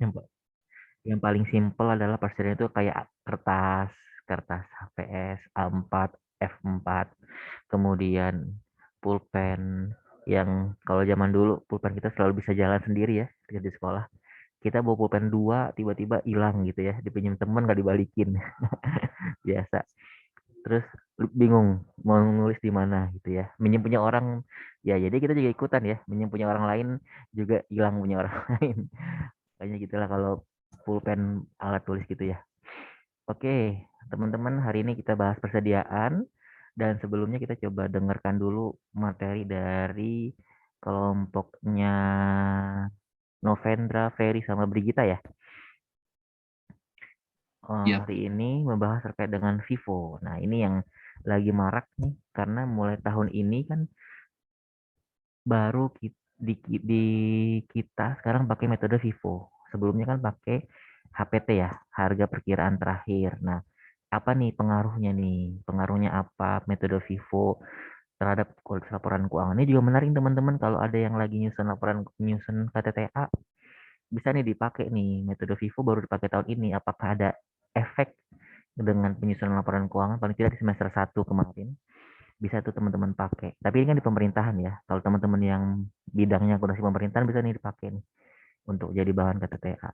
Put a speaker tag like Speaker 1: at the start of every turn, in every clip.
Speaker 1: Yang, yang paling simpel adalah persediaan itu kayak kertas, kertas HVS A4, F4, kemudian pulpen yang kalau zaman dulu pulpen kita selalu bisa jalan sendiri ya di sekolah. Kita bawa pulpen 2 tiba-tiba hilang gitu ya, dipinjam teman nggak dibalikin. Biasa. Terus bingung mau nulis di mana gitu ya. Minjem punya orang ya, jadi kita juga ikutan ya, minjem punya orang lain juga hilang punya orang lain. Kayaknya gitulah kalau pulpen alat tulis gitu ya. Oke, teman-teman, hari ini kita bahas persediaan dan sebelumnya kita coba dengarkan dulu materi dari kelompoknya Novendra, Ferry sama Brigita ya.
Speaker 2: Ya,
Speaker 1: Hari ini membahas terkait dengan Vivo. Nah, ini yang lagi marak nih karena mulai tahun ini kan baru di kita sekarang pakai metode Vivo. Sebelumnya kan pakai HPT ya, harga perkiraan terakhir. Nah, apa nih pengaruhnya nih? Pengaruhnya apa metode Vivo terhadap kualitas laporan keuangan? Ini juga menarik teman-teman kalau ada yang lagi nyusun KTTA, bisa nih dipakai nih metode Vivo baru dipakai tahun ini. Apakah ada efek dengan penyusunan laporan keuangan paling tidak di semester 1 kemarin? Bisa tuh teman-teman pakai. Tapi ini kan di pemerintahan ya. Kalau teman-teman yang bidangnya akuntansi pemerintahan bisa nih dipakai nih untuk jadi bahan KTTA.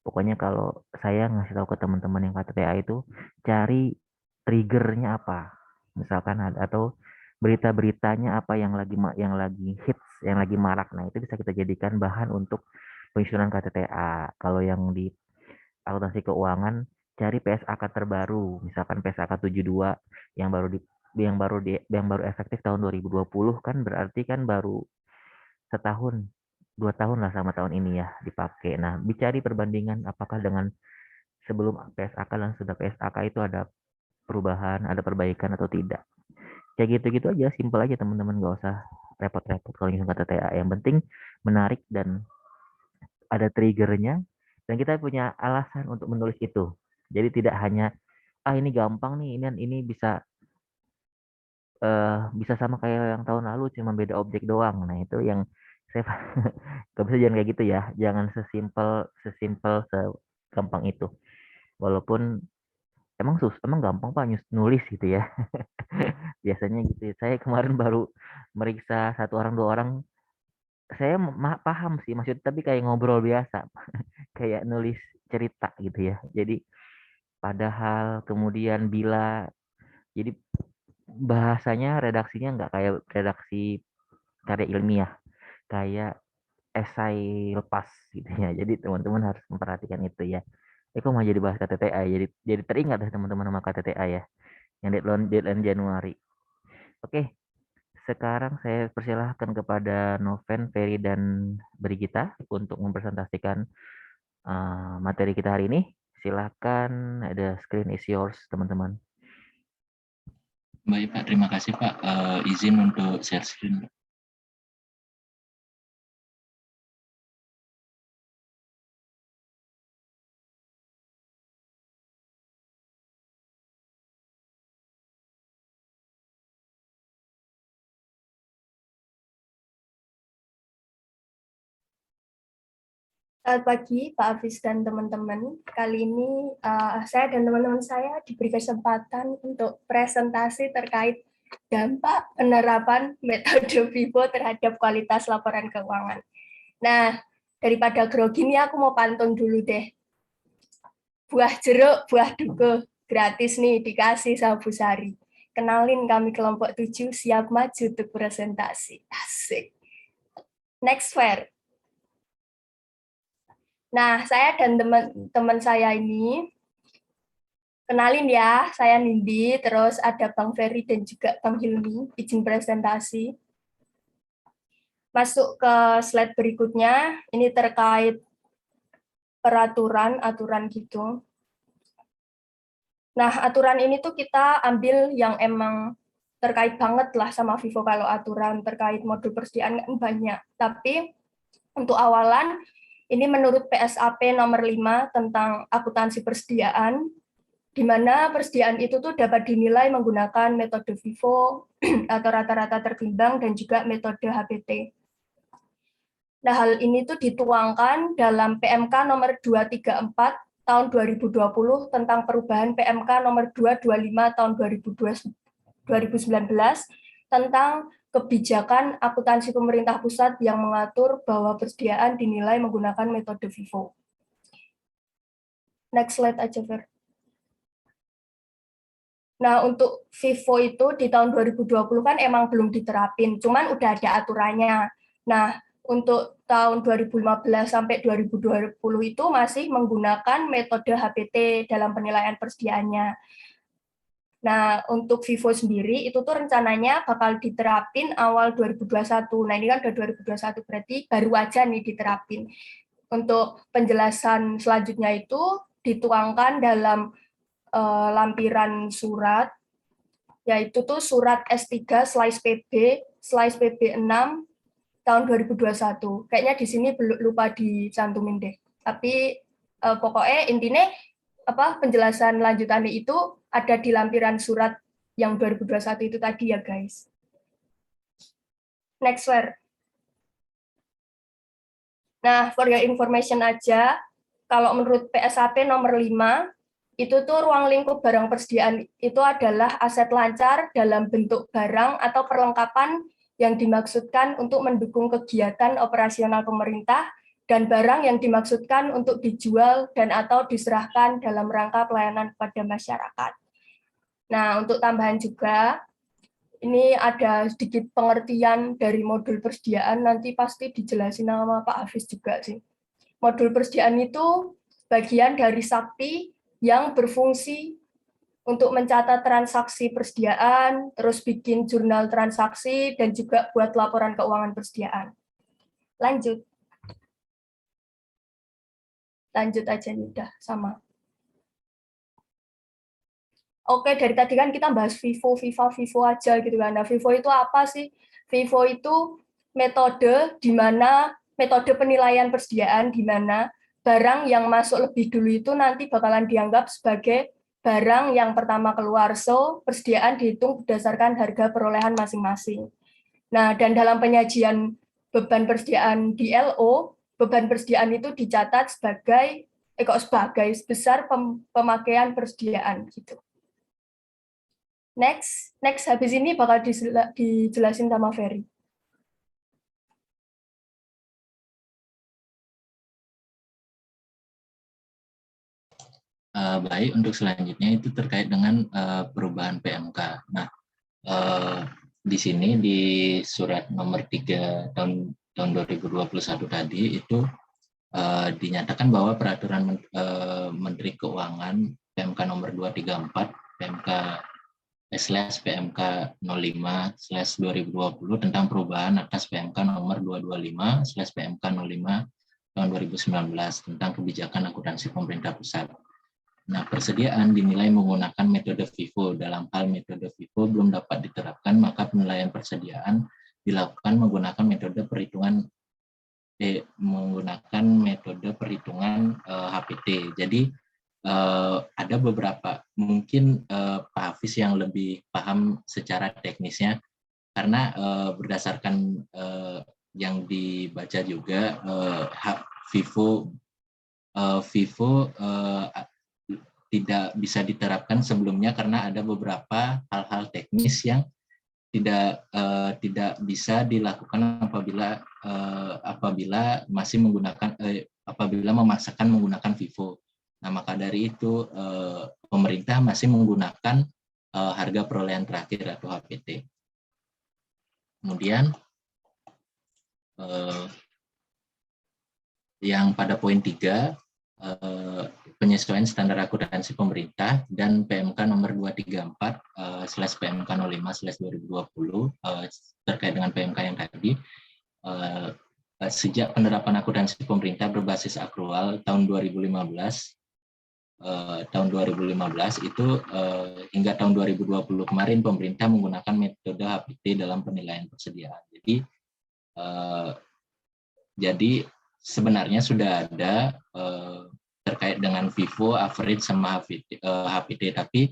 Speaker 1: Pokoknya kalau saya ngasih tahu ke teman-teman yang KTTA itu cari triggernya apa. Misalkan ada atau berita-beritanya apa yang lagi hits, yang lagi marak. Nah, itu bisa kita jadikan bahan untuk penyusunan KTTA. Kalau yang di akuntansi keuangan cari PSAK terbaru, misalkan PSAK 72 yang baru di yang baru efektif tahun 2020 kan berarti kan baru setahun 2 tahun lah sama tahun ini ya dipakai. Nah, dicari perbandingan apakah dengan sebelum PSAK dan sudah PSAK itu ada perubahan, ada perbaikan atau tidak. Kayak gitu-gitu aja, simpel aja teman-teman, nggak usah repot-repot kalau nyusun kata TA. Yang penting menarik dan ada triggernya dan kita punya alasan untuk menulis itu. Jadi tidak hanya ini gampang nih, ini bisa bisa sama kayak yang tahun lalu cuma beda objek doang. Nah, itu yang saya nggak bisa, jangan kayak gitu ya. Jangan sesimpel sesimpel segampang itu. Walaupun emang gampang Pak nulis gitu ya. Biasanya gitu ya. Saya kemarin baru meriksa satu orang dua orang, saya paham sih maksud tapi kayak ngobrol biasa, kayak nulis cerita gitu ya. Jadi padahal kemudian bila jadi bahasanya redaksinya nggak kayak redaksi karya ilmiah, kayak esai lepas gitu ya. Jadi teman-teman harus memperhatikan itu ya. Kok mau jadi bahas KTTA, jadi teringat deh teman-teman sama KTTA ya, yang deadline Januari. Oke, sekarang saya persilahkan kepada Noven, Ferry, dan Brigita untuk mempresentasikan materi kita hari ini. Silakan, ada screen is yours teman-teman.
Speaker 2: baik Pak. Terima kasih Pak. Izin untuk share screen.
Speaker 3: Selamat pagi, Pak Hafiz dan teman-teman. Kali ini saya dan teman-teman saya diberi kesempatan untuk presentasi terkait dampak penerapan metode Vivo terhadap kualitas laporan keuangan. Nah, daripada grogi ini aku mau pantun dulu deh. Buah jeruk, buah duku, gratis nih dikasih sama Bu Sari. Kenalin kami kelompok 7 siap maju untuk presentasi. Asik. Next fair. Nah, saya dan teman-teman saya ini, kenalin ya, saya Nindi, terus ada Bang Ferry dan juga Bang Hilmi, izin presentasi. Masuk ke slide berikutnya, ini terkait aturan gitu. Nah, aturan ini tuh kita ambil yang emang terkait banget lah sama Vivo. Kalau aturan terkait modul persediaan kan banyak, tapi untuk awalan, ini menurut PSAP nomor 5 tentang akuntansi persediaan, di mana persediaan itu tuh dapat dinilai menggunakan metode Vivo atau rata-rata tertimbang dan juga metode HPT. Nah, hal ini tuh dituangkan dalam PMK nomor 234 tahun 2020 tentang perubahan PMK nomor 225 tahun 2019 tentang kebijakan akuntansi pemerintah pusat yang mengatur bahwa persediaan dinilai menggunakan metode FIFO. Next slide aja, Fer. Nah, untuk FIFO itu di tahun 2020 kan emang belum diterapin, cuman udah ada aturannya. Nah, untuk tahun 2015 sampai 2020 itu masih menggunakan metode HPT dalam penilaian persediaannya. Nah, untuk FIFO sendiri itu tuh rencananya bakal diterapin awal 2021. Nah, ini kan udah 2021, berarti baru aja nih diterapin. Untuk penjelasan selanjutnya itu dituangkan dalam lampiran surat, yaitu tuh surat S3 slice PB 6 tahun 2021. Kayaknya di sini lupa dicantumin deh. Tapi pokoknya intinya penjelasan lanjutannya itu ada di lampiran surat yang 2021 itu tadi ya, guys. Next slide. Nah, for your information aja, kalau menurut PSAP nomor 5, itu tuh ruang lingkup barang persediaan itu adalah aset lancar dalam bentuk barang atau perlengkapan yang dimaksudkan untuk mendukung kegiatan operasional pemerintah dan barang yang dimaksudkan untuk dijual dan atau diserahkan dalam rangka pelayanan kepada masyarakat. Nah, untuk tambahan juga, ini ada sedikit pengertian dari modul persediaan, nanti pasti dijelasin sama Pak Hafiz juga sih. Modul persediaan itu bagian dari Sakti yang berfungsi untuk mencatat transaksi persediaan, terus bikin jurnal transaksi, dan juga buat laporan keuangan persediaan. Lanjut. Lanjut aja nih, udah sama. Oke, dari tadi kan kita bahas FIFO aja gitu kan. Nah, FIFO itu apa sih? FIFO itu metode di mana metode penilaian persediaan di mana barang yang masuk lebih dulu itu nanti bakalan dianggap sebagai barang yang pertama keluar. So, persediaan dihitung berdasarkan harga perolehan masing-masing. Nah, dan dalam penyajian beban persediaan di LO, beban persediaan itu dicatat sebagai sebesar pemakaian persediaan gitu. Next habis ini bakal dijelasin sama Ferry.
Speaker 2: Baik, untuk selanjutnya itu terkait dengan perubahan PMK. Nah, di sini di surat nomor 3 tahun 2021 tadi itu dinyatakan bahwa peraturan Menteri Keuangan PMK nomor 234 PMK /PMK 05/2020 tentang perubahan atas PMK nomor 225/PMK 05 tahun 2019 tentang kebijakan akuntansi pemerintah pusat. Nah, persediaan dinilai menggunakan metode FIFO. Dalam hal metode FIFO belum dapat diterapkan, maka penilaian persediaan dilakukan menggunakan metode perhitungan HPT. Jadi ada beberapa, mungkin Pak Hafiz yang lebih paham secara teknisnya, karena berdasarkan yang dibaca juga FIFO tidak bisa diterapkan sebelumnya karena ada beberapa hal-hal teknis yang tidak bisa dilakukan apabila masih menggunakan apabila memaksakan menggunakan FIFO. Nah, maka dari itu pemerintah masih menggunakan harga perolehan terakhir atau HPT. Kemudian yang pada poin 3, penyesuaian standar akuntansi pemerintah dan PMK nomor 234/PMK 05/2020 terkait dengan PMK yang tadi, sejak penerapan akuntansi pemerintah berbasis akrual tahun 2015 itu hingga tahun 2020 kemarin pemerintah menggunakan metode HPT dalam penilaian persediaan. Jadi sebenarnya sudah ada terkait dengan FIFO, average sama HPT, tapi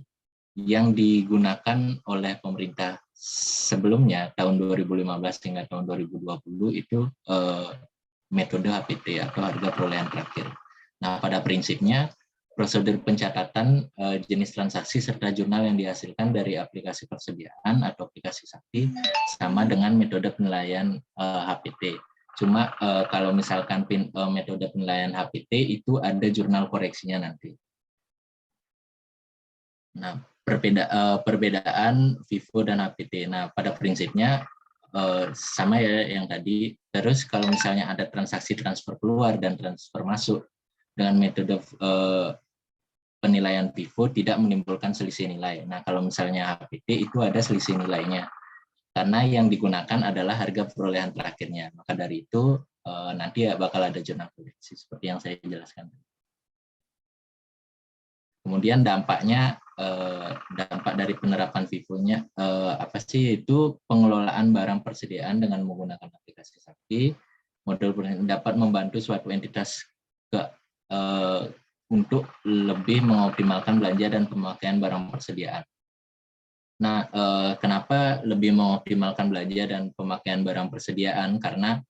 Speaker 2: yang digunakan oleh pemerintah sebelumnya tahun 2015 hingga tahun 2020 itu metode HPT atau harga perolehan terakhir. Nah, pada prinsipnya prosedur pencatatan jenis transaksi serta jurnal yang dihasilkan dari aplikasi persediaan atau aplikasi Sakti sama dengan metode penilaian HPT. Cuma kalau misalkan metode penilaian HPT itu ada jurnal koreksinya nanti. Nah, perbedaan FIFO dan HPT. Nah, pada prinsipnya sama ya yang tadi. Terus kalau misalnya ada transaksi transfer keluar dan transfer masuk dengan metode penilaian FIFO tidak menimbulkan selisih nilai. Nah, kalau misalnya HPT itu ada selisih nilainya. Karena yang digunakan adalah harga perolehan terakhirnya. Maka dari itu nanti bakal ada jurnal koreksi seperti yang saya jelaskan. Kemudian dampak dari penerapan FIFO-nya apa sih? Itu pengelolaan barang persediaan dengan menggunakan aplikasi Sakti. Model dapat membantu suatu entitas untuk lebih mengoptimalkan belanja dan pemakaian barang persediaan. Nah, kenapa lebih mengoptimalkan belanja dan pemakaian barang persediaan? Karena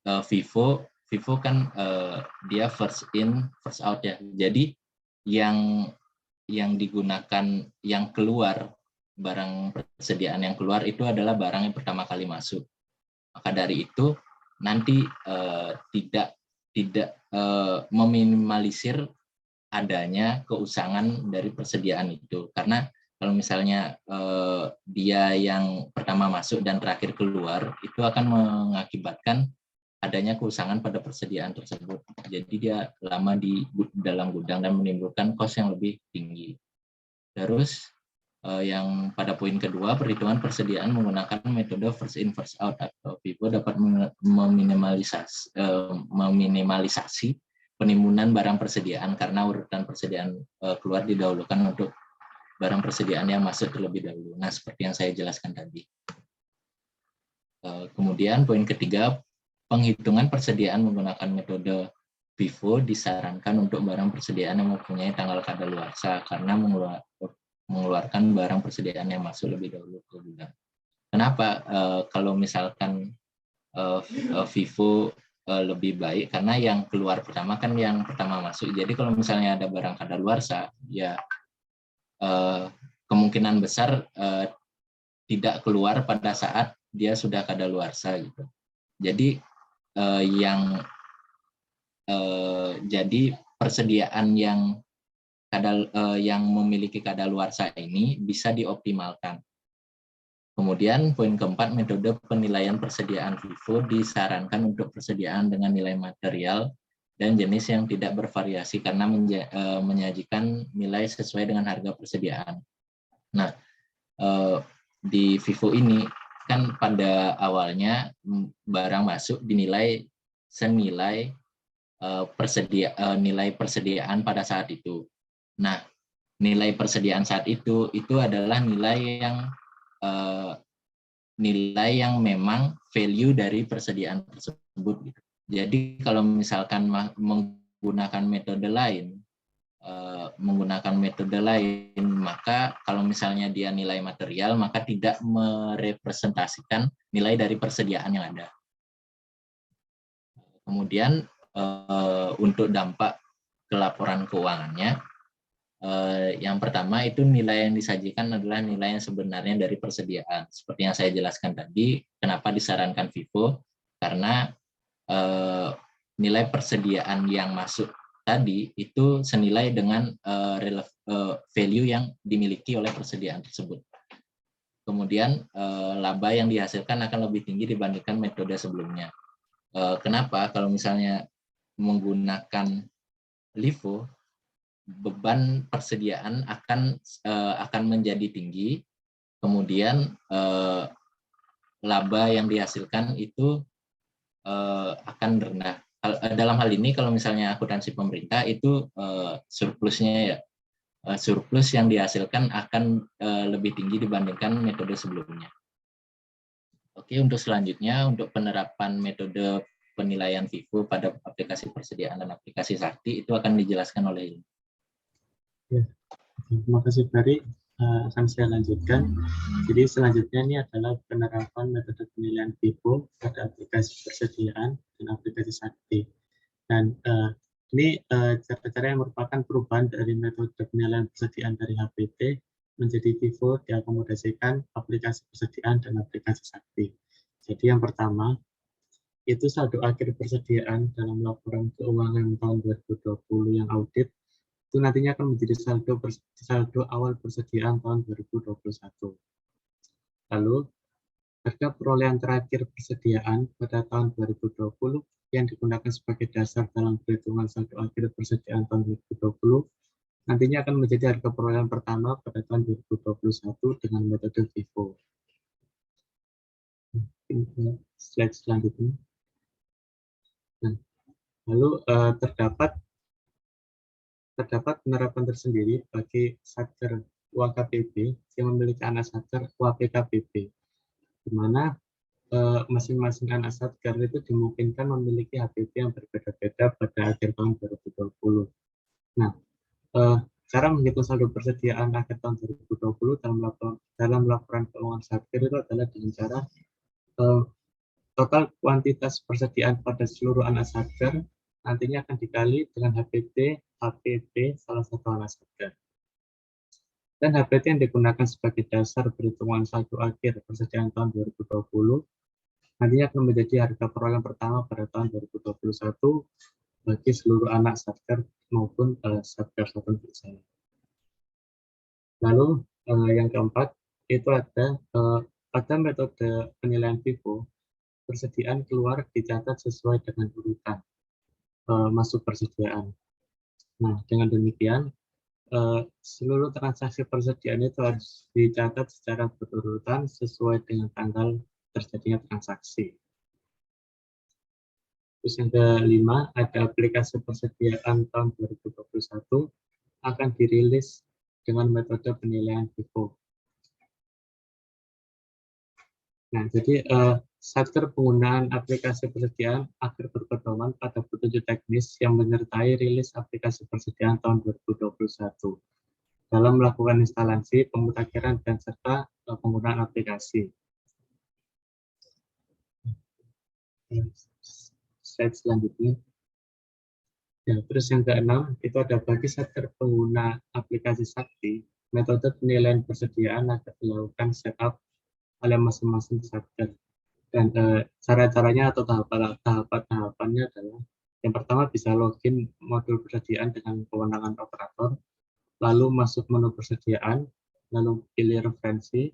Speaker 2: FIFO kan dia first in first out ya. Jadi yang digunakan, yang keluar, barang persediaan yang keluar itu adalah barang yang pertama kali masuk. Maka dari itu nanti tidak meminimalisir adanya keusangan dari persediaan itu. Karena kalau misalnya dia yang pertama masuk dan terakhir keluar, itu akan mengakibatkan adanya keusangan pada persediaan tersebut. Jadi dia lama di dalam gudang dan menimbulkan kos yang lebih tinggi. Terus yang pada poin kedua, perhitungan persediaan menggunakan metode first in first out atau FIFO dapat meminimalisasi penimbunan barang persediaan karena urutan persediaan keluar didahulukan untuk barang persediaan yang masuk terlebih dahulu. Nah, seperti yang saya jelaskan tadi. Kemudian poin ketiga, penghitungan persediaan menggunakan metode FIFO disarankan untuk barang persediaan yang mempunyai tanggal kadaluarsa karena mengeluarkan barang persediaan yang masuk lebih dahulu ke gudang. Kenapa kalau misalkan FIFO lebih baik? Karena yang keluar pertama kan yang pertama masuk. Jadi kalau misalnya ada barang kadaluarsa, ya kemungkinan besar tidak keluar pada saat dia sudah kadaluarsa gitu. Jadi jadi persediaan yang memiliki kadaluarsa ini bisa dioptimalkan. Kemudian poin keempat, metode penilaian persediaan FIFO disarankan untuk persediaan dengan nilai material dan jenis yang tidak bervariasi karena menyajikan nilai sesuai dengan harga persediaan. Nah, di FIFO ini kan pada awalnya barang masuk dinilai senilai nilai persediaan pada saat itu. Nah, nilai persediaan saat itu adalah nilai yang memang value dari persediaan tersebut. Gitu. Jadi kalau misalkan menggunakan metode lain, maka kalau misalnya dia nilai material, maka tidak merepresentasikan nilai dari persediaan yang ada. Kemudian untuk dampak ke laporan keuangannya, yang pertama itu nilai yang disajikan adalah nilai yang sebenarnya dari persediaan. Seperti yang saya jelaskan tadi, kenapa disarankan FIFO? Karena nilai persediaan yang masuk tadi itu senilai dengan value yang dimiliki oleh persediaan tersebut. Kemudian laba yang dihasilkan akan lebih tinggi dibandingkan metode sebelumnya. Kenapa? Kalau misalnya menggunakan LIFO, beban persediaan akan menjadi tinggi, kemudian laba yang dihasilkan itu akan rendah. Dalam hal ini kalau misalnya akuntansi pemerintah itu surplusnya ya, surplus yang dihasilkan akan lebih tinggi dibandingkan metode sebelumnya. Oke, untuk selanjutnya untuk penerapan metode penilaian FIFO pada aplikasi persediaan dan aplikasi Sakti itu akan dijelaskan oleh
Speaker 4: Ya, terima kasih Ferry. akan saya lanjutkan. Jadi selanjutnya ini adalah penerapan metode penilaian FIFO pada aplikasi persediaan dan aplikasi sakti. Dan ini cara-cara yang merupakan perubahan dari metode penilaian persediaan dari HPT menjadi FIFO diakomodasikan aplikasi persediaan dan aplikasi sakti. Jadi yang pertama, itu saldo akhir persediaan dalam laporan keuangan tahun 2020 yang audit, itu nantinya akan menjadi saldo awal persediaan tahun 2021. Lalu, harga perolehan terakhir persediaan pada tahun 2020 yang digunakan sebagai dasar dalam perhitungan saldo akhir persediaan tahun 2020 nantinya akan menjadi harga perolehan pertama pada tahun 2021 dengan metode FIFO. Slide selanjutnya. Nah, lalu terdapat penerapan tersendiri bagi Satker UAKBP yang memiliki anak Satker UAPKBP, di mana masing-masing anak Satker itu dimungkinkan memiliki HPP yang berbeda-beda pada akhir tahun 2020. Nah, cara menghitung saldo persediaan akhir tahun 2020 dalam laporan keuangan Satker itu adalah dengan cara total kuantitas persediaan pada seluruh anak Satker nantinya akan dikali dengan HPP salah satu anak Satker. Dan HPT yang digunakan sebagai dasar perhitungan saldo akhir persediaan tahun 2020 nantinya akan menjadi harga perolehan pertama pada tahun 2021 bagi seluruh anak Satker maupun Satker satu misalnya. Lalu yang keempat itu ada metode penilaian FIFO, persediaan keluar dicatat sesuai dengan urutan masuk persediaan. Nah, dengan demikian seluruh transaksi persediaan itu harus dicatat secara berurutan sesuai dengan tanggal terjadinya transaksi. Terus yang kelima, ada aplikasi persediaan tahun 2021 akan dirilis dengan metode penilaian FIFO. Nah, jadi Satker penggunaan aplikasi persediaan agar berpedoman pada petunjuk teknis yang menyertai rilis aplikasi persediaan tahun 2021 dalam melakukan instalasi, pemutakhiran, dan serta penggunaan aplikasi. Slide selanjutnya. Ya, terus yang keenam, itu ada bagi Satker pengguna aplikasi Sakti, metode penilaian persediaan akan dilakukan setup oleh masing-masing Satker. Dan cara-caranya atau tahapan-tahapannya adalah yang pertama bisa login modul persediaan dengan kewenangan operator, lalu masuk menu persediaan, lalu pilih referensi,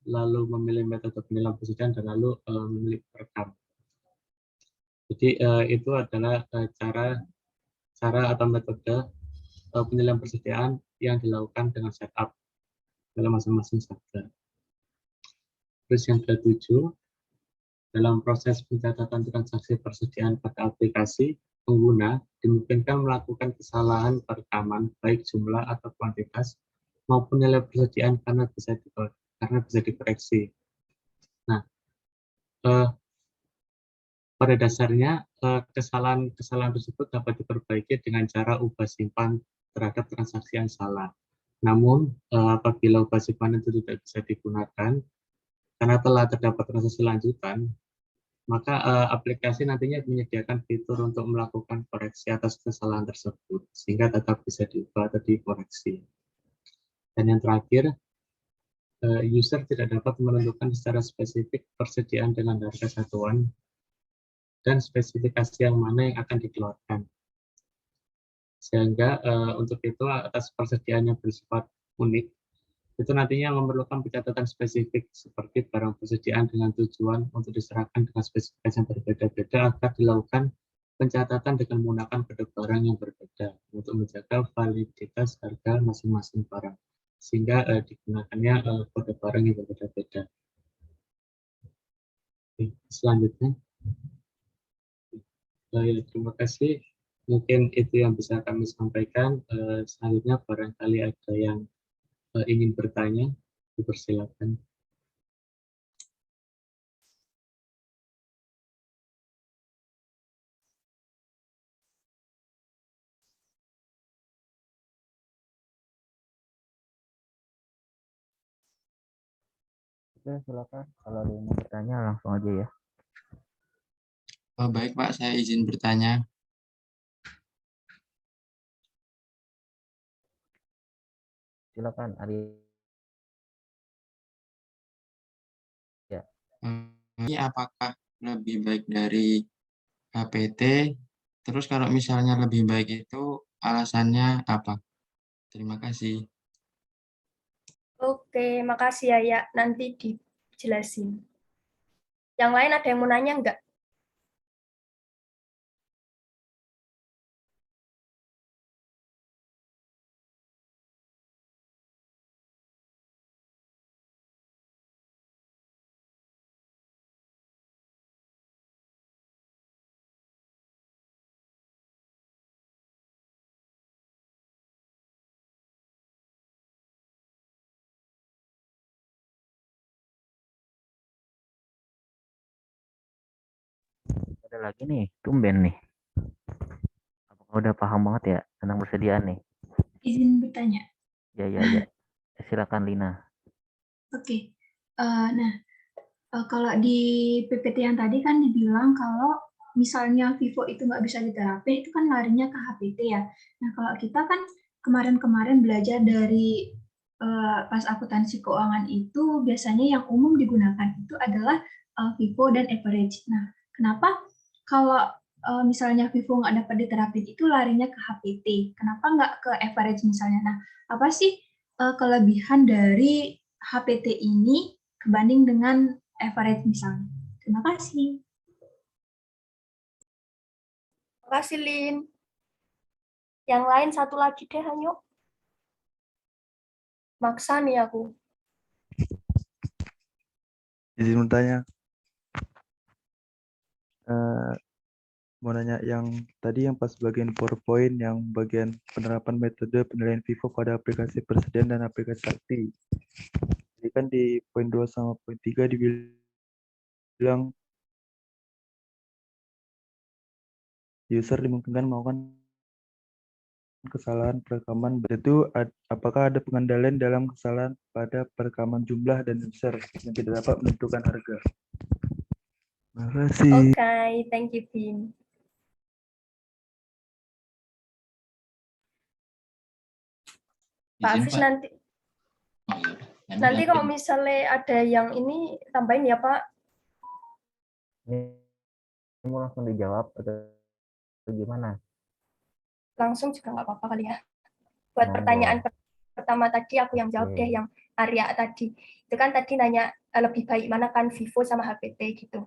Speaker 4: lalu memilih metode penilaian persediaan, dan lalu memilih perekam. Jadi itu adalah cara atau metode penilaian persediaan yang dilakukan dengan setup dalam masing-masing Satker. Terus yang ketujuh, dalam proses pencatatan transaksi persediaan pada aplikasi, pengguna dimungkinkan melakukan kesalahan perekaman baik jumlah atau kuantitas maupun nilai persediaan karena bisa dikoreksi. Nah, pada dasarnya kesalahan tersebut dapat diperbaiki dengan cara ubah simpan terhadap transaksi yang salah. Namun apabila ubah simpan itu tidak bisa digunakan karena telah terdapat transaksi lanjutan, maka aplikasi nantinya menyediakan fitur untuk melakukan koreksi atas kesalahan tersebut, sehingga tetap bisa diubah atau dikoreksi. Dan yang terakhir, user tidak dapat menentukan secara spesifik persediaan dengan harga satuan dan spesifikasi yang mana yang akan dikeluarkan. Sehingga untuk itu atas persediaan yang bersifat unik, itu nantinya memerlukan pencatatan spesifik seperti barang persediaan dengan tujuan untuk diserahkan dengan spesifikasi yang berbeda-beda agar dilakukan pencatatan dengan menggunakan kode barang yang berbeda untuk menjaga validitas harga masing-masing barang sehingga digunakannya kode barang yang berbeda-beda. Selanjutnya, terima kasih. Mungkin itu yang bisa kami sampaikan. Selanjutnya barangkali ada yang ingin bertanya, dipersilakan.
Speaker 1: Oke, silakan. Kalau ada yang mau bertanya langsung aja ya.
Speaker 5: Oh, baik Pak, saya izin bertanya.
Speaker 1: Silakan, Ari. Ya.
Speaker 5: Ini apakah lebih baik dari HPT? Terus kalau misalnya lebih baik itu alasannya apa? Terima kasih.
Speaker 3: Oke, makasih ya, ya. Nanti dijelasin. Yang lain ada yang mau nanya nggak?
Speaker 1: Ada lagi nih, tumben nih. Apakah udah paham banget ya tentang persediaan nih?
Speaker 6: Izin bertanya.
Speaker 1: Ya. Silakan Lina.
Speaker 6: Oke. Nah, kalau di PPT yang tadi kan dibilang kalau misalnya Vivo itu nggak bisa diterapin, itu kan larinya ke HPT ya. Nah, kalau kita kan kemarin-kemarin belajar dari pas akuntansi keuangan itu biasanya yang umum digunakan itu adalah Vivo dan average. Nah, kenapa kalau misalnya Vivo nggak dapat diterapin itu larinya ke HPT? Kenapa nggak ke average misalnya? Nah, apa sih kelebihan dari HPT ini kebanding dengan average misalnya? Terima kasih.
Speaker 3: Makasih, Lin. Yang lain satu lagi deh, Hanyo. Maksa nih aku.
Speaker 7: Izin bertanya, mau nanya yang tadi yang pas bagian PowerPoint yang bagian penerapan metode penilaian Vivo pada aplikasi persediaan dan aplikasi sakti. Jadi kan di poin 2 sama poin 3 dibilang user dimungkinkan melakukan kesalahan perekaman. Itu apakah ada pengendalian dalam kesalahan pada perekaman jumlah dan user yang tidak dapat menentukan harga? Terima kasih.
Speaker 3: Oke, thank you, Bin. Pak
Speaker 2: Izin,
Speaker 3: Hafiz
Speaker 2: Pak.
Speaker 3: nanti
Speaker 2: Oh, iya.
Speaker 3: nanti kalau misalnya ada yang ini tambahin ya Pak.
Speaker 1: Ini mau langsung dijawab atau gimana?
Speaker 3: Langsung juga nggak apa-apa kali ya. Buat
Speaker 1: Monggo.
Speaker 3: pertanyaan pertama tadi aku yang jawab deh, yang Arya tadi. Itu kan tadi nanya lebih baik mana kan Vivo sama HPT gitu.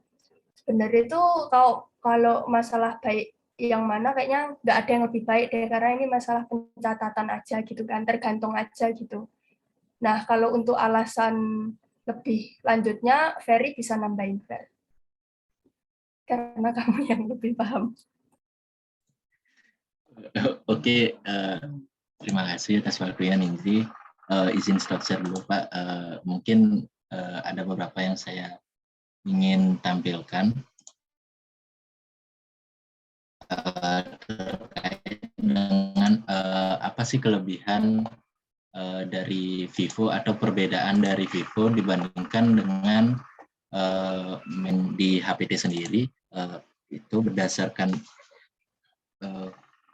Speaker 3: Sebenarnya itu kalau masalah baik yang mana kayaknya nggak ada yang lebih baik deh, karena ini masalah pencatatan aja gitu kan, tergantung aja gitu. Nah, kalau untuk alasan lebih lanjutnya, Ferry bisa nambahin, Fer. Karena kamu yang lebih paham.
Speaker 2: Oke, terima kasih atas waktunya Nindri. Izin stop share dulu Pak. Mungkin ada beberapa yang saya ingin tampilkan terkait dengan apa sih kelebihan dari Vivo atau perbedaan dari Vivo dibandingkan dengan di HPT sendiri. Itu berdasarkan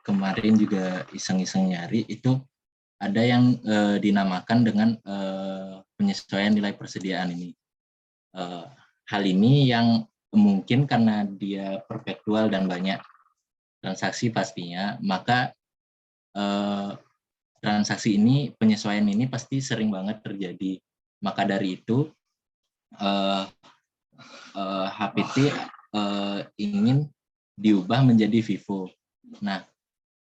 Speaker 2: kemarin juga iseng-iseng nyari, itu ada yang dinamakan dengan penyesuaian nilai persediaan ini. Hal ini yang mungkin karena dia perpetual dan banyak transaksi pastinya, maka transaksi ini, penyesuaian ini pasti sering banget terjadi. Maka dari itu HPT ingin diubah menjadi Vivo. Nah,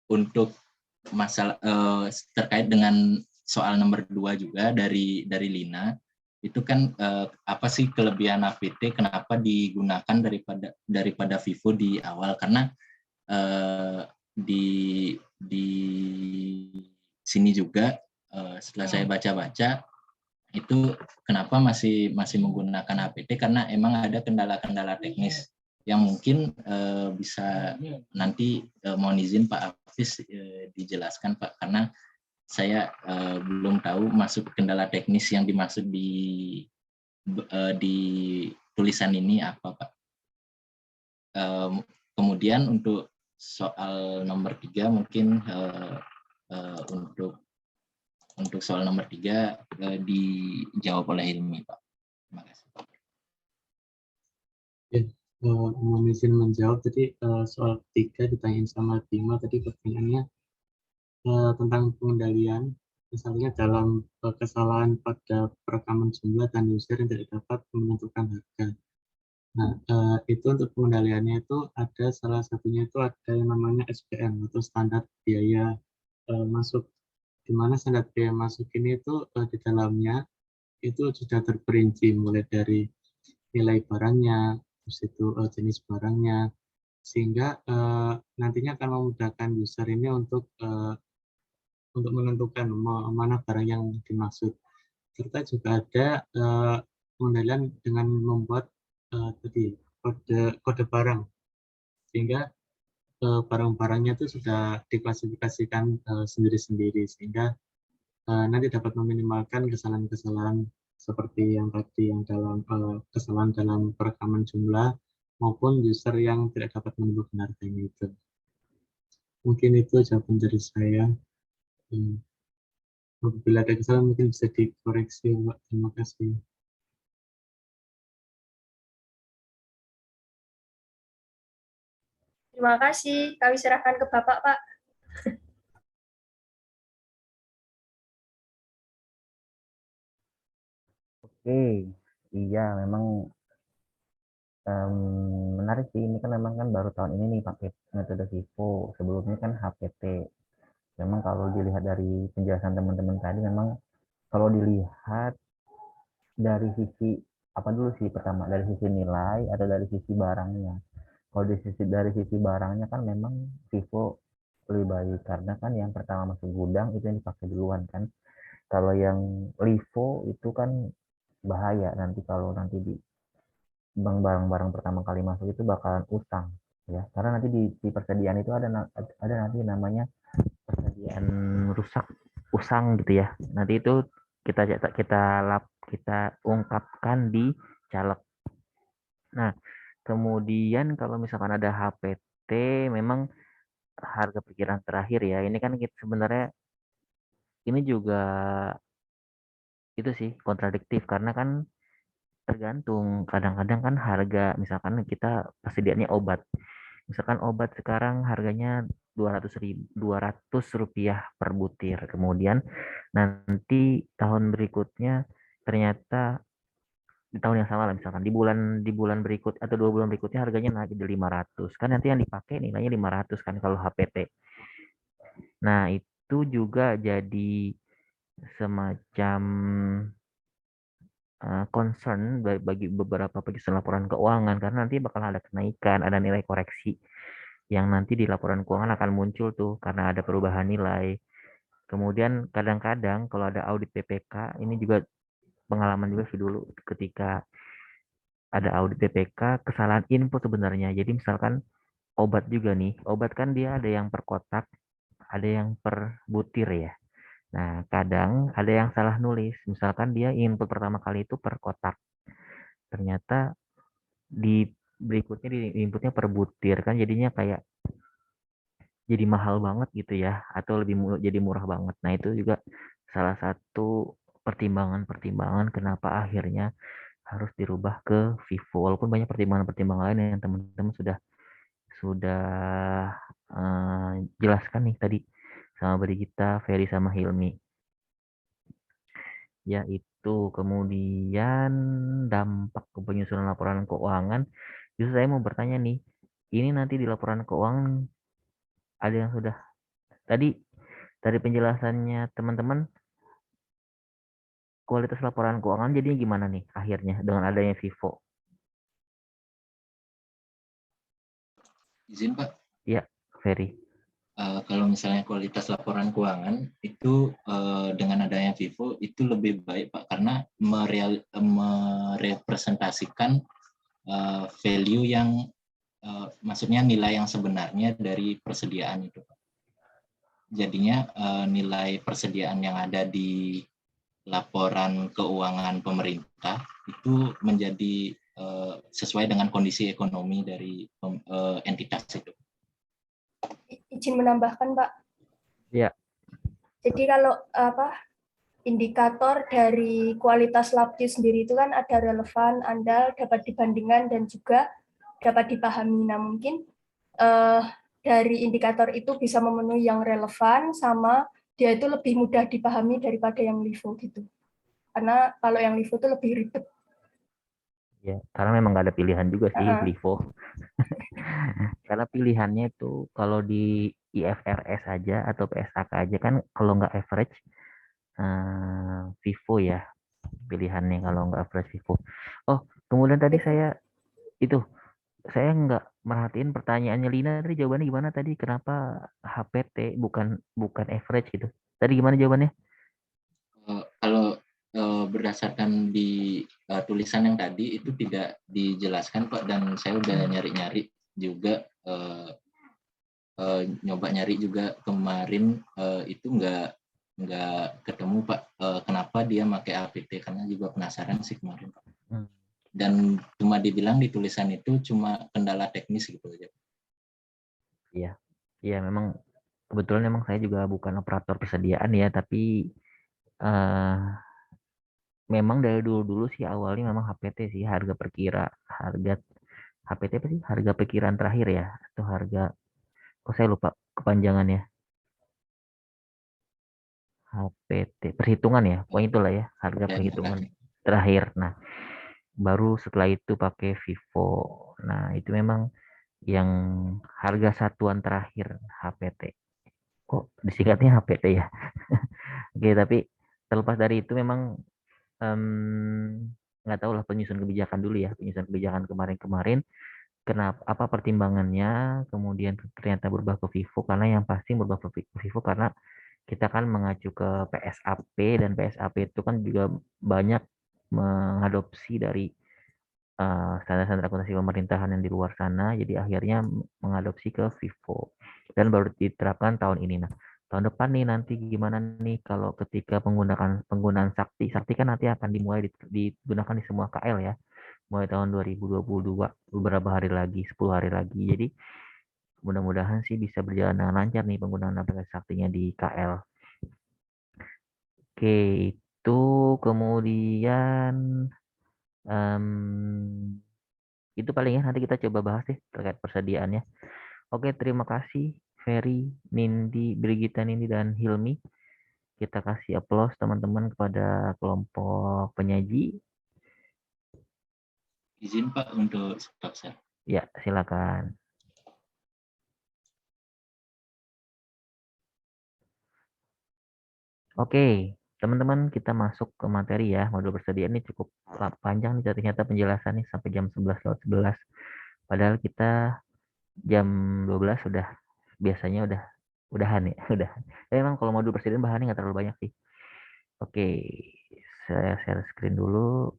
Speaker 2: untuk masalah terkait dengan soal nomor 2 juga dari Lina, itu kan apa sih kelebihan HPT, kenapa digunakan daripada Vivo di awal? Karena di sini juga setelah saya baca-baca itu kenapa masih menggunakan HPT, karena emang ada kendala-kendala teknis yang mungkin bisa nanti mohon izin Pak Hafiz dijelaskan Pak, karena saya belum tahu masuk kendala teknis yang dimaksud di tulisan ini apa, Pak. Kemudian untuk soal nomor 3 mungkin untuk soal nomor 3 dijawab oleh Hilmi, Pak. Terima kasih.
Speaker 4: Mohon izin menjawab. Jadi soal 3 ditanyain sama Bima tadi, pertanyaannya tentang pengendalian, misalnya dalam kesalahan pada perekaman jumlah dan user yang tidak dapat menentukan harga. Nah, itu untuk pengendaliannya itu ada salah satunya itu ada yang namanya SPM atau standar biaya masuk, di mana standar biaya masuk ini itu di dalamnya itu sudah terperinci mulai dari nilai barangnya, terus itu jenis barangnya, sehingga nantinya akan memudahkan user ini untuk menentukan mana barang yang dimaksud. Serta juga ada pengendalian dengan membuat tadi kode barang, sehingga barang-barangnya itu sudah diklasifikasikan sendiri-sendiri, sehingga nanti dapat meminimalkan kesalahan-kesalahan seperti yang tadi, yang dalam kesalahan dalam perekaman jumlah maupun user yang tidak dapat menemukan harganya itu. Mungkin itu jawaban dari saya. Apabila ada kesalahan mungkin bisa dikoreksi, Pak. Terima kasih.
Speaker 3: Terima kasih. Kami serahkan ke Bapak, Pak.
Speaker 1: Oke, iya memang menarik sih. Ini kan memang kan baru tahun ini nih pakai metode FIFO. Sebelumnya kan HPT. Memang kalau dilihat dari penjelasan teman-teman tadi, memang kalau dilihat dari sisi apa dulu sih, pertama dari sisi nilai atau dari sisi barangnya. Kalau dari sisi barangnya kan memang FIFO lebih baik, karena kan yang pertama masuk gudang itu yang dipakai duluan kan. Kalau yang LIFO itu kan bahaya nanti, kalau nanti di barang-barang pertama kali masuk itu bakalan utang ya, karena nanti di persediaan itu ada nanti namanya persediaan rusak usang gitu ya. Nanti itu kita ungkapkan di caleg. Nah, kemudian kalau misalkan ada HPT, memang harga perkiraan terakhir ya, ini kan kita sebenarnya ini juga itu sih kontradiktif, karena kan tergantung, kadang-kadang kan harga, misalkan kita persediaannya obat, misalkan obat sekarang harganya 200 rupiah per butir, kemudian nanti tahun berikutnya ternyata di tahun yang sama lah, misalkan di bulan berikut atau 2 bulan berikutnya harganya naik jadi 500, kan nanti yang dipakai nilainya 500 kan kalau HPT. Nah, itu juga jadi semacam concern bagi beberapa penyusun laporan keuangan, karena nanti bakal ada kenaikan, ada nilai koreksi yang nanti di laporan keuangan akan muncul tuh karena ada perubahan nilai. Kemudian kadang-kadang kalau ada audit PPK, ini juga pengalaman juga sih dulu ketika ada audit PPK, kesalahan input sebenarnya. Jadi misalkan obat juga nih, obat kan dia ada yang per kotak, ada yang per butir ya. Nah, kadang ada yang salah nulis. Misalkan dia input pertama kali itu per kotak. Ternyata di berikutnya di inputnya per butir, kan jadinya kayak jadi mahal banget gitu ya, atau jadi murah banget. Nah, itu juga salah satu pertimbangan-pertimbangan kenapa akhirnya harus dirubah ke FIFO. Walaupun banyak pertimbangan-pertimbangan lain yang teman-teman sudah jelaskan nih tadi sama Brigita, Ferry sama Hilmi. Yaitu kemudian dampak ke penyusunan laporan keuangan. Justru saya mau bertanya nih, ini nanti di laporan keuangan ada yang sudah tadi dari penjelasannya teman-teman, kualitas laporan keuangan jadinya gimana nih akhirnya dengan adanya FIFO?
Speaker 2: Izin, Pak.
Speaker 1: Ya, Ferry.
Speaker 2: Kalau misalnya kualitas laporan keuangan itu dengan adanya FIFO itu lebih baik, Pak, karena merepresentasikan value yang maksudnya nilai yang sebenarnya dari persediaan itu, Pak. Jadinya nilai persediaan yang ada di laporan keuangan pemerintah itu menjadi sesuai dengan kondisi ekonomi dari entitas itu.
Speaker 3: Izin menambahkan, Pak.
Speaker 1: Ya.
Speaker 3: Jadi kalau indikator dari kualitas labnya sendiri itu kan ada relevan, andal, dapat dibandingkan, dan juga dapat dipahami. Nah, mungkin dari indikator itu bisa memenuhi yang relevan, sama dia itu lebih mudah dipahami daripada yang LIFO gitu. Karena kalau yang LIFO itu lebih ribet.
Speaker 1: Ya, karena memang nggak ada pilihan juga sih LIFO. Karena pilihannya itu kalau di IFRS aja atau PSAK aja kan kalau nggak average FIFO ya pilihannya kalau nggak average FIFO. Oh, kemudian tadi saya nggak merhatiin pertanyaannya Lina tadi, jawabannya gimana tadi? Kenapa HPT bukan average gitu? Tadi gimana jawabannya?
Speaker 2: Kalau berdasarkan di tulisan yang tadi itu tidak dijelaskan Pak, dan saya udah nyari-nyari juga, nyoba nyari juga kemarin, itu nggak ketemu Pak, kenapa dia pakai APT, karena juga penasaran sih kemarin Pak. Dan cuma dibilang di tulisan itu cuma kendala teknis gitu aja.
Speaker 1: Iya memang kebetulan memang saya juga bukan operator persediaan ya, tapi memang dari dulu sih awalnya memang HPT sih, harga HPT apa sih? Harga perkiraan terakhir ya, atau harga, kok saya lupa kepanjangannya. HPT perhitungan ya, pokoknya itulah ya, harga perhitungan terakhir. Nah, baru setelah itu pakai Vivo. Nah, itu memang yang harga satuan terakhir HPT. Kok disingkatnya HPT ya? Oke, tapi terlepas dari itu memang nggak tahu lah penyusun kebijakan dulu ya, penyusun kebijakan kemarin-kemarin. Kenapa? Apa pertimbangannya? Kemudian ternyata berubah ke Vivo, karena yang pasti berubah ke Vivo karena kita kan mengacu ke PSAP, dan PSAP itu kan juga banyak mengadopsi dari standar-standar akuntansi pemerintahan yang di luar sana, jadi akhirnya mengadopsi ke Vivo dan baru diterapkan tahun ini. Nah, tahun depan nih nanti gimana nih kalau ketika penggunaan sakti kan nanti akan dimulai digunakan di semua KL ya, mulai tahun 2022, beberapa hari lagi, 10 hari lagi. Jadi mudah-mudahan sih bisa berjalan dengan lancar nih penggunaan aplikasi saktinya di KL. Oke, itu kemudian itu paling ya, nanti kita coba bahas deh terkait persediaannya. Oke, terima kasih Ferry, Nindi, Brigita, Nindi, dan Hilmi. Kita kasih aplaus teman-teman kepada kelompok penyaji.
Speaker 2: Izin Pak untuk stop share.
Speaker 1: Ya, silakan. Oke, teman-teman, kita masuk ke materi ya. Modul persediaan ini cukup panjang nih ternyata penjelasannya sampai jam 11:11. Padahal kita jam 12 sudah biasanya udahan ya, udah. Tapi memang kalau modul persediaan bahannya nggak terlalu banyak sih. Oke, saya share screen dulu.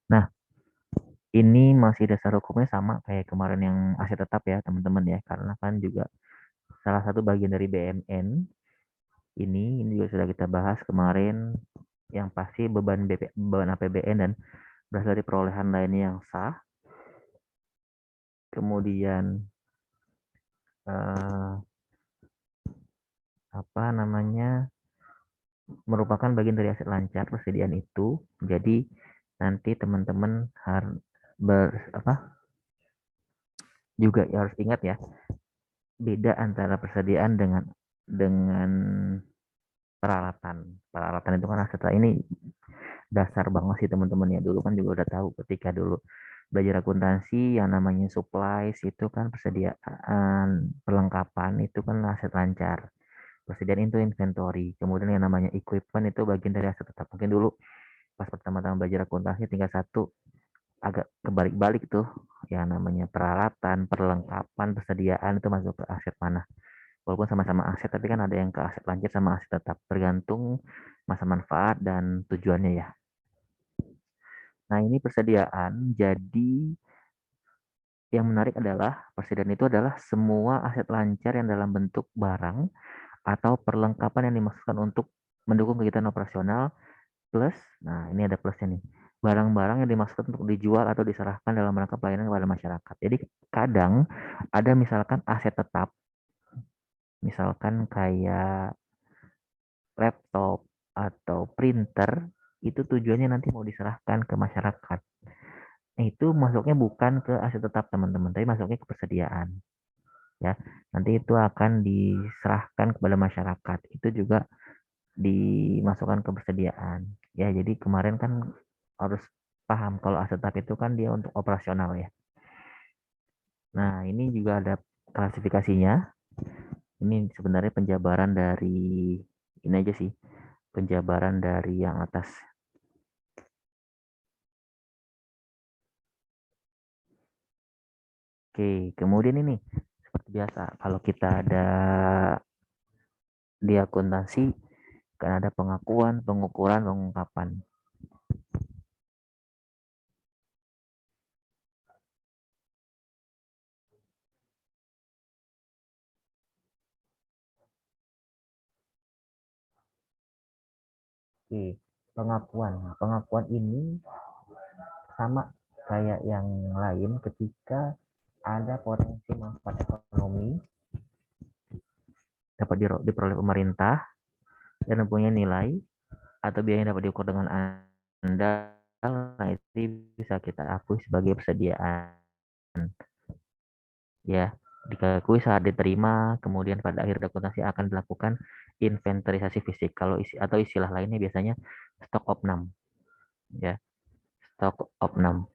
Speaker 1: Nah, ini masih dasar hukumnya sama kayak kemarin yang aset tetap ya teman-teman ya, karena kan juga salah satu bagian dari BMN ini juga sudah kita bahas kemarin, yang pasti beban APBN dan berasal dari perolehan lainnya yang sah. Kemudian merupakan bagian dari aset lancar persediaan itu. Jadi nanti teman-teman juga harus ingat ya, beda antara persediaan dengan peralatan. Peralatan itu kan aset ini dasar banget sih teman-teman ya. Dulu kan juga udah tahu ketika dulu belajar akuntansi yang namanya supplies itu kan persediaan perlengkapan itu kan aset lancar. Persediaan itu inventory. Kemudian yang namanya equipment itu bagian dari aset tetap. Mungkin dulu pas pertama-tama belajar akuntansi tingkat 1 agak kebalik-balik tuh. Yang namanya peralatan, perlengkapan, persediaan itu masuk ke aset mana. Walaupun sama-sama aset, tapi kan ada yang ke aset lancip sama aset tetap, tergantung masa manfaat dan tujuannya ya. Nah, ini persediaan. Jadi yang menarik adalah persediaan itu adalah semua aset lancar yang dalam bentuk barang atau perlengkapan yang dimaksudkan untuk mendukung kegiatan operasional plus, nah ini ada plusnya nih, barang-barang yang dimaksudkan untuk dijual atau diserahkan dalam rangka pelayanan kepada masyarakat. Jadi kadang ada misalkan aset tetap, misalkan kayak laptop atau printer, itu tujuannya nanti mau diserahkan ke masyarakat. Nah, itu masuknya bukan ke aset tetap teman-teman, tapi masuknya ke persediaan. Ya, nanti itu akan diserahkan kepada masyarakat. Itu juga dimasukkan ke persediaan. Ya, jadi kemarin kan harus paham kalau aset tetap itu kan dia untuk operasional ya. Nah, ini juga ada klasifikasinya. Ini sebenarnya penjabaran dari ini aja sih. Penjabaran dari yang atas. Oke, kemudian ini seperti biasa kalau kita ada di akuntansi kan ada pengakuan, pengukuran, pengungkapan. Oke, pengakuan. Nah, pengakuan ini sama kayak yang lain ketika ada potensi manfaat ekonomi dapat diperoleh pemerintah dan mempunyai nilai atau biaya yang dapat diukur dengan andal, nah itu bisa kita akui sebagai persediaan. Ya, dikakui saat diterima, kemudian pada akhir akuntansi akan dilakukan inventarisasi fisik. Kalau atau istilah lainnya biasanya stok opnam. Ya, stok opnam.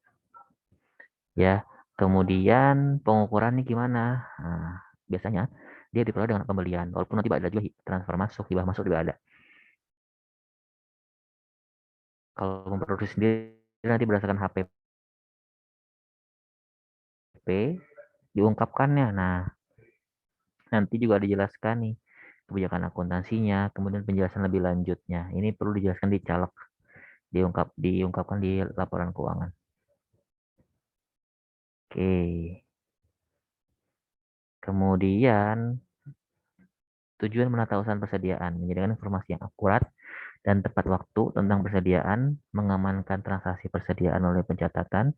Speaker 1: Ya, kemudian pengukuran ini gimana? Nah, biasanya dia diperoleh dengan pembelian, walaupun nanti ada juga transfer masuk, hibah masuk juga ada. Kalau memproduksi sendiri nanti berdasarkan HPP diungkapkannya. Nah, nanti juga dijelaskan nih kebijakan akuntansinya, kemudian penjelasan lebih lanjutnya. Ini perlu dijelaskan di caleg, diungkapkan di laporan keuangan. Oke. Kemudian tujuan menata usaha persediaan, menyediakan informasi yang akurat dan tepat waktu tentang persediaan, mengamankan transaksi persediaan oleh pencatatan,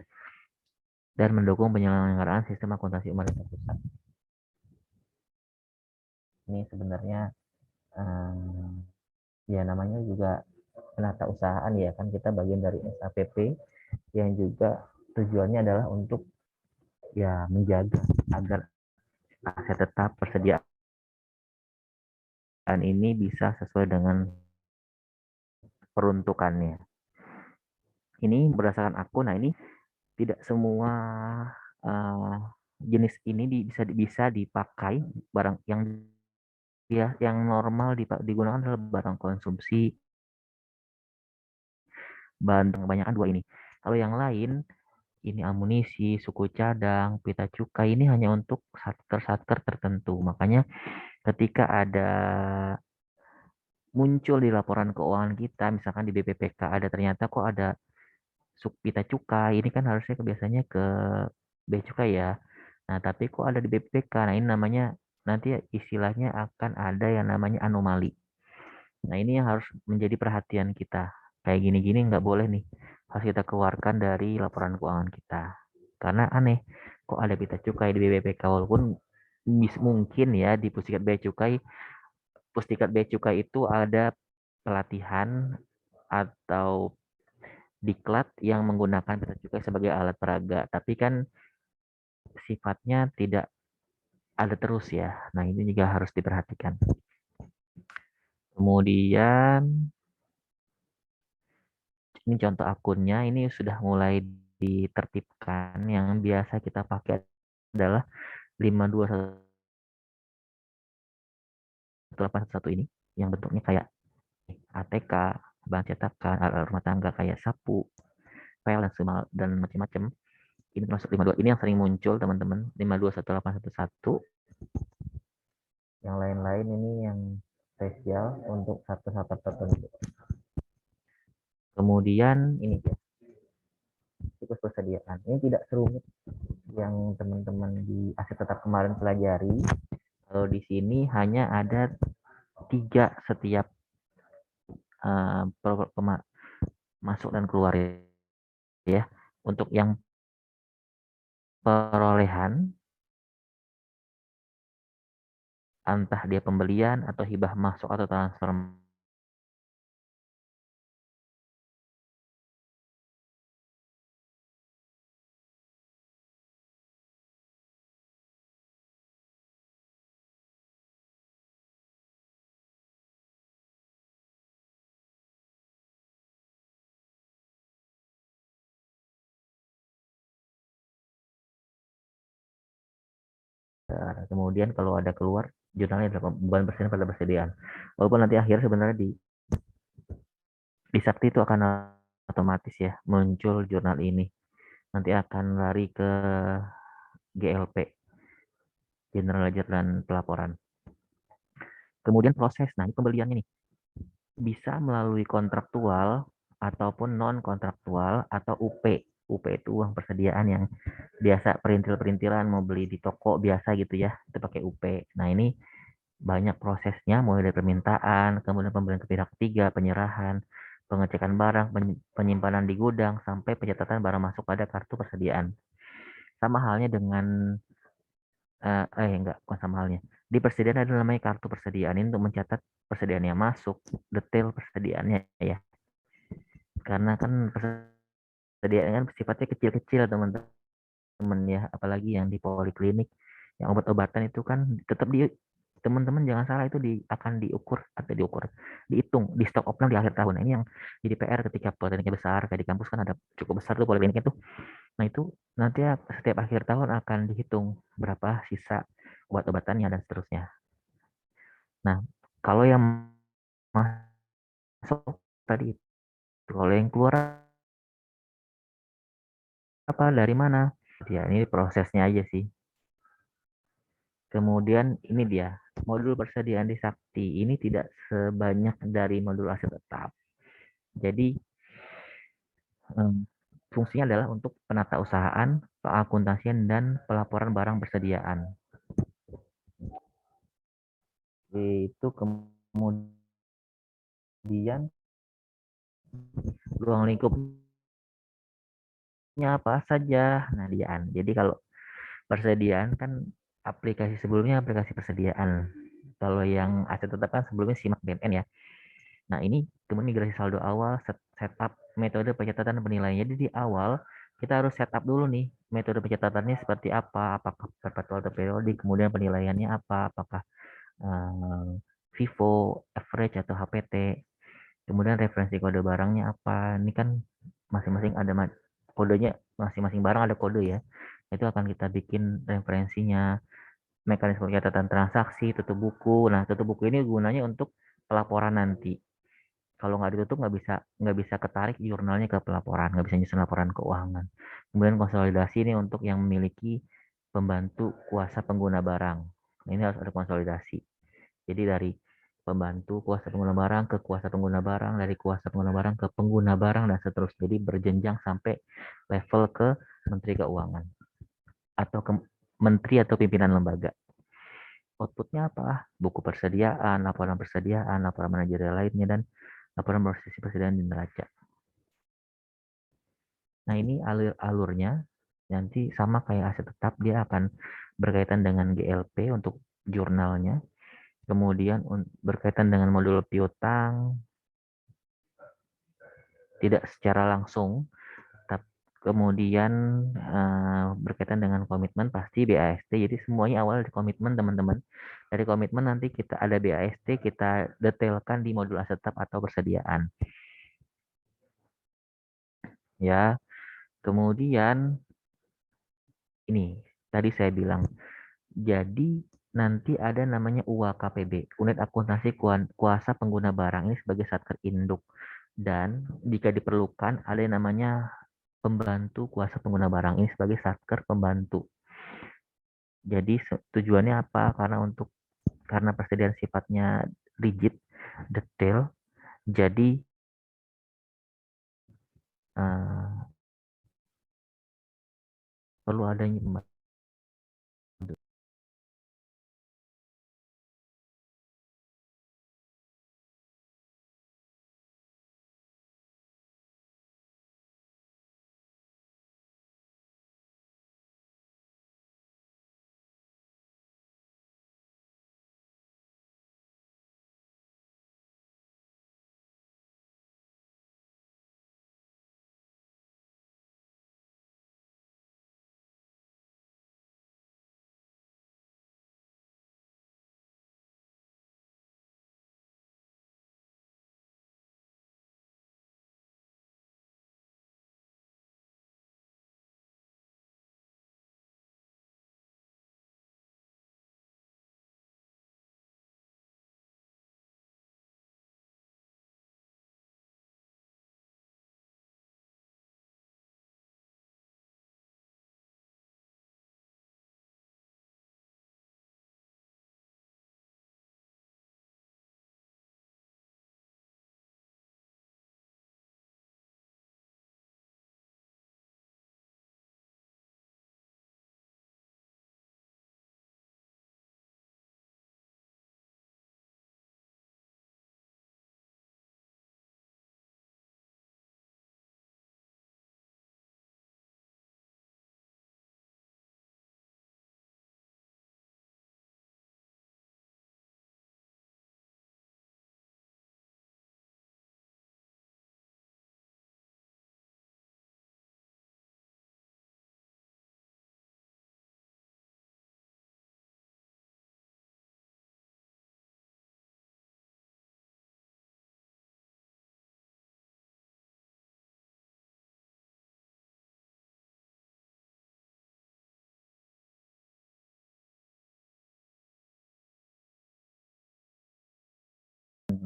Speaker 1: dan mendukung penyelenggaraan sistem akuntansi pemerintah pusat. Ini sebenarnya ya namanya juga penata usahaan ya kan, kita bagian dari SAPP yang juga tujuannya adalah untuk ya menjaga agar aset tetap persediaan ini bisa sesuai dengan peruntukannya. Ini berdasarkan akun. Nah, ini tidak semua jenis ini bisa dipakai barang yang normal digunakan adalah barang konsumsi, bahan kebanyakan dua ini. Kalau yang lain ini amunisi, suku cadang, pita cukai ini hanya untuk satker-satker tertentu. Makanya ketika ada muncul di laporan keuangan kita, misalkan di BPPK ada ternyata kok ada pita cukai, ini kan harusnya biasanya ke bea cukai ya. Nah, tapi kok ada di BPPK. Nah, ini namanya nanti istilahnya akan ada yang namanya anomali. Nah, ini yang harus menjadi perhatian kita. Kayak gini-gini nggak boleh nih. Harus kita keluarkan dari laporan keuangan kita. Karena aneh, kok ada pita cukai di BPPK, walaupun mungkin ya di Pustikat Bea Cukai itu ada pelatihan atau diklat yang menggunakan pita cukai sebagai alat peraga, tapi kan sifatnya tidak ada terus ya. Nah, ini juga harus diperhatikan. Kemudian ini contoh akunnya, ini sudah mulai ditertibkan. Yang biasa kita pakai adalah 5218811 ini yang bentuknya kayak ATK, bahan cetakan, alat rumah tangga kayak sapu, pel dan macam-macam. Ini masuk 52. Ini yang sering muncul teman-teman, 5218811. Yang lain-lain ini yang spesial untuk satu satker tertentu. Kemudian ini siklus persediaan. Ini tidak serumit yang teman-teman di aset tetap kemarin pelajari. Kalau di sini hanya ada 3 setiap masuk dan keluar ya. Untuk yang perolehan, entah dia pembelian atau hibah masuk atau transfer kemudian kalau ada keluar jurnalnya adalah beban persediaan pada persediaan. Walaupun nanti akhir sebenarnya di Sakti itu akan otomatis ya muncul jurnal ini. Nanti akan lari ke GLP, General Ledger dan Pelaporan. Kemudian proses, nah ini pembeliannya nih bisa melalui kontraktual ataupun non kontraktual atau UP. UP itu uang persediaan yang biasa perintil-perintilan mau beli di toko biasa gitu ya, itu pakai UP. Nah ini banyak prosesnya, mulai dari permintaan, kemudian pembelian ke pihak ketiga, penyerahan, pengecekan barang, penyimpanan di gudang, sampai pencatatan barang masuk pada kartu persediaan. Sama halnya dengan enggak, bukan sama halnya. Di persediaan ada namanya kartu persediaan ini untuk mencatat persediaan yang masuk, detail persediaannya ya. Karena kan persediaan kan sifatnya kecil-kecil teman-teman ya, apalagi yang di poliklinik, yang obat-obatan itu kan tetap di teman-teman jangan salah itu akan dihitung di stok opnam di akhir tahun. Nah, ini yang jadi PR ketika polikliniknya besar kayak di kampus kan ada cukup besar tuh polikliniknya tuh. Nah itu nanti setiap akhir tahun akan dihitung berapa sisa obat-obatannya dan seterusnya. Nah kalau yang masuk tadi itu, kalau yang keluar apa dari mana? Ya ini prosesnya aja sih. Kemudian ini dia modul persediaan di Sakti ini tidak sebanyak dari modul aset tetap. Jadi fungsinya adalah untuk penatausahaan, pengakuntasian, dan pelaporan barang persediaan. Itu kemudian ruang lingkupnya apa saja. Nah, jadi kalau persediaan kan aplikasi sebelumnya aplikasi persediaan. Kalau yang aset tetap kan sebelumnya simak BMN ya. Nah, ini kemudian migrasi saldo awal, setup metode pencatatan penilaiannya. Jadi di awal kita harus setup dulu nih metode pencatatannya seperti apa, apakah perpetual atau periodik, kemudian penilaiannya apa, apakah FIFO, average atau HPT, kemudian referensi kode barangnya apa. Ini kan masing-masing ada kodenya, masing-masing barang ada kode ya. Itu akan kita bikin referensinya, mekanisme pencatatan transaksi, tutup buku. Nah, tutup buku ini gunanya untuk pelaporan nanti. Kalau nggak ditutup nggak bisa ketarik jurnalnya ke pelaporan, nggak bisa nyusun laporan keuangan. Kemudian konsolidasi ini untuk yang memiliki pembantu kuasa pengguna barang. Nah, ini harus ada konsolidasi. Jadi dari pembantu kuasa pengguna barang ke kuasa pengguna barang, dari kuasa pengguna barang ke pengguna barang dan seterusnya. Jadi berjenjang sampai level ke Menteri Keuangan atau ke menteri atau pimpinan lembaga. Outputnya apa? Buku persediaan, laporan manajerial lainnya, dan laporan prosesi persediaan di neraca. Nah ini alurnya nanti sama kayak aset tetap, dia akan berkaitan dengan GLP untuk jurnalnya, kemudian berkaitan dengan modul piutang tidak secara langsung, kemudian berkaitan dengan komitmen pasti BAST. Jadi semuanya awal dari komitmen teman-teman. Dari komitmen nanti kita ada BAST, kita detailkan di modul aset tetap atau persediaan. Ya, kemudian ini tadi saya bilang, jadi nanti ada namanya UAKPB, Unit Akuntansi Kuasa Pengguna Barang, ini sebagai satker induk. Dan jika diperlukan ada yang namanya pembantu kuasa pengguna barang, ini sebagai satker pembantu. Jadi tujuannya apa? Karena untuk karena persediaan sifatnya rigid, detail, jadi perlu adanya pembantu.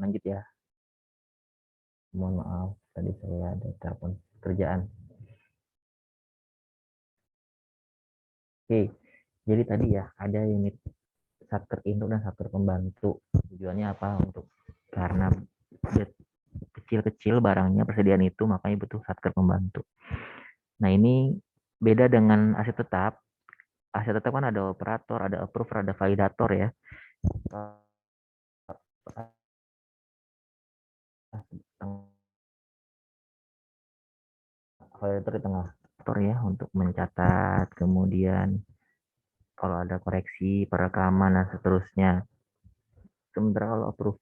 Speaker 1: Lanjut ya. Mohon maaf, tadi saya ada telepon kerjaan. Oke, jadi tadi ya ada unit satker induk dan satker pembantu. Tujuannya apa? Untuk karena kecil-kecil barangnya persediaan itu, makanya butuh satker pembantu. Nah, ini beda dengan aset tetap. Aset tetap kan ada operator, ada approver, ada validator ya. Validator di tengah ya untuk mencatat, kemudian kalau ada koreksi, perekaman dan seterusnya. Sementara kalau approver